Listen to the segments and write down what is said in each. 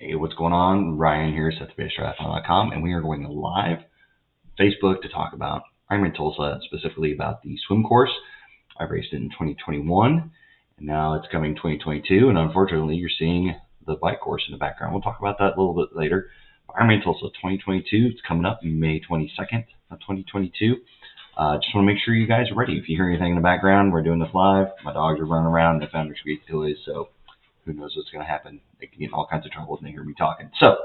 Hey, what's going on? Ryan here, Triathlon.com, and we are going live Facebook to talk about IRONMAN Tulsa, specifically about the swim course. I raced it in 2021, and now it's coming 2022, and unfortunately, you're seeing the bike course in the background. We'll talk about that a little bit later. IRONMAN Tulsa 2022, it's coming up May 22nd of 2022. Just want to make sure you guys are ready. If you hear anything in the background, we're doing this live. My dogs are running around. They found their squeaky toys, so who knows what's going to happen. They can get in all kinds of trouble when they hear me talking. So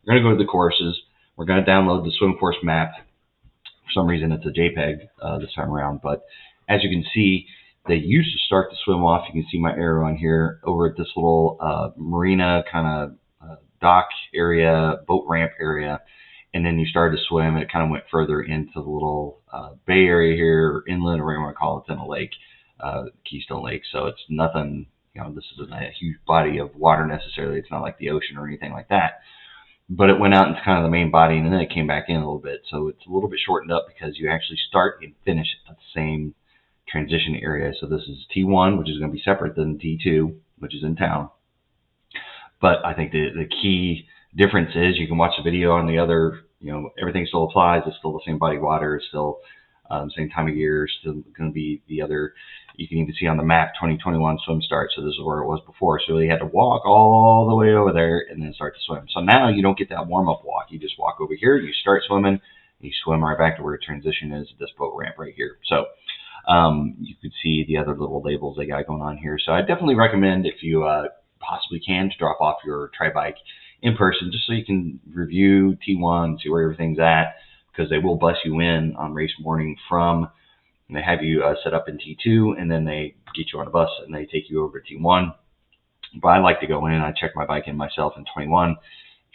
we're going to go to the courses. We're going to download the swim course map. For some reason, it's a JPEG this time around. But as you can see, they used to start the swim off. You can see my arrow on here over at this little marina kind of dock area, boat ramp area. And then you started to swim, and it kind of went further into the little bay area here, or inland, or whatever you want to call it. It's in a lake, Keystone Lake. So it's nothing, this isn't a huge body of water necessarily. It's not like the ocean or anything like that. But it went out into kind of the main body, and then it came back in a little bit. So it's a little bit shortened up because you actually start and finish at the same transition area. So this is T1, which is going to be separate than T2, which is in town. But I think the key difference is you can watch the video on the other, everything still applies. It's still the same body of water. It's still the same time of year. It's still going to be the other. You can even see on the map 2021 swim start. So this is where it was before. So you had to walk all the way over there and then start to swim. So now you don't get that warm-up walk. You just walk over here. You start swimming. And you swim right back to where transition is, this boat ramp right here. So you could see the other little labels they got going on here. So I definitely recommend, if you possibly can, to drop off your tri bike in person, just so you can review T1, see where everything's at, because they will bus you in on race morning and they have you set up in T2, and then they get you on a bus and they take you over to T1. But I like to go in, I check my bike in myself in 21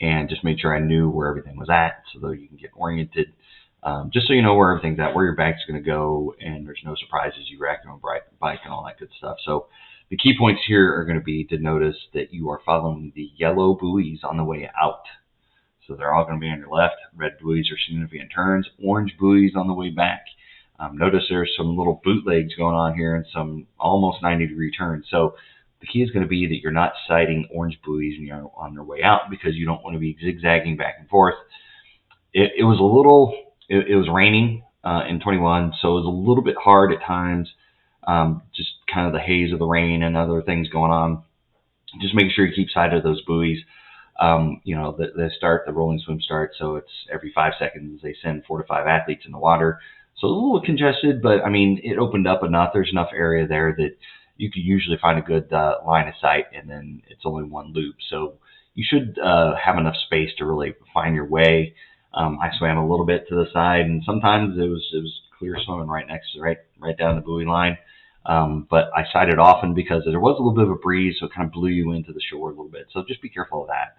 and just made sure I knew where everything was at, so that you can get oriented, just so you know where everything's at, where your bike's going to go, and there's no surprises. You rack your own bike and all that good stuff. So the key points here are going to be to notice that you are following the yellow buoys on the way out. So they're all going to be on your left. Red buoys are significant turns. Orange buoys on the way back. Notice there's some little bootlegs going on here and some almost 90-degree turns. So the key is going to be that you're not sighting orange buoys when you're on their way out, because you don't want to be zigzagging back and forth. It was raining in 21, so it was a little bit hard at times. Just kind of the haze of the rain and other things going on. Just make sure you keep sight of those buoys. They start the rolling swim start, so it's every 5 seconds they send 4 to 5 athletes in the water. So it's a little congested, but I mean, it opened up enough. There's enough area there that you could usually find a good line of sight, and then it's only one loop. So you should have enough space to really find your way. I swam a little bit to the side, and sometimes it was clear swimming right next to right down the buoy line. But I sighted often because there was a little bit of a breeze, so it kind of blew you into the shore a little bit. So just be careful of that.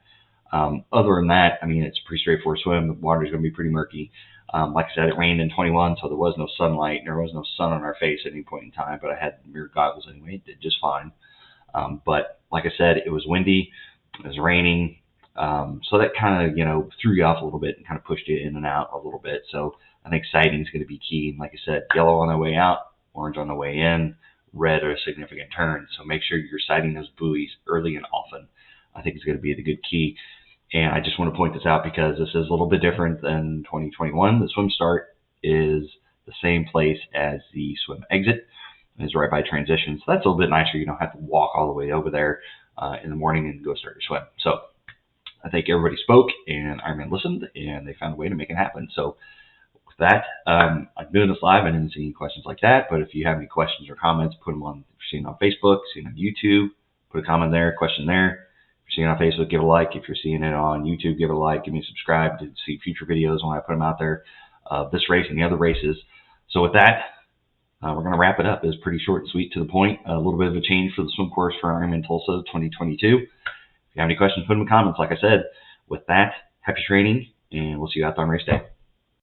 Other than that, I mean, it's a pretty straightforward swim. The water's going to be pretty murky. Like I said, it rained in 21, so there was no sunlight, and there was no sun on our face at any point in time, but I had mirror goggles anyway. It did just fine. But like I said, it was windy, it was raining, so that kind of, threw you off a little bit and kind of pushed you in and out a little bit. So I think sighting is going to be key. And like I said, yellow on the way out, orange on the way in, red are a significant turn. So make sure you're sighting those buoys early and often. I think it's going to be the good key. And I just want to point this out because this is a little bit different than 2021. The swim start is the same place as the swim exit. It's right by transition. So that's a little bit nicer. You don't have to walk all the way over there in the morning and go start your swim. So I think everybody spoke, and Ironman listened, and they found a way to make it happen. So with that, I'm doing this live. I didn't see any questions like that, but if you have any questions or comments, put them on. If you're seeing it on Facebook, seeing it on YouTube, put a comment there, question there. If you're seeing it on Facebook, give it a like. If you're seeing it on YouTube, give it a like. Give me a subscribe to see future videos when I put them out there, this race and the other races. So with that, we're going to wrap it up. It's pretty short and sweet, to the point. A little bit of a change for the swim course for IRONMAN Tulsa 2022. If you have any questions, put them in the comments. Like I said, with that, happy training, and we'll see you out there on race day.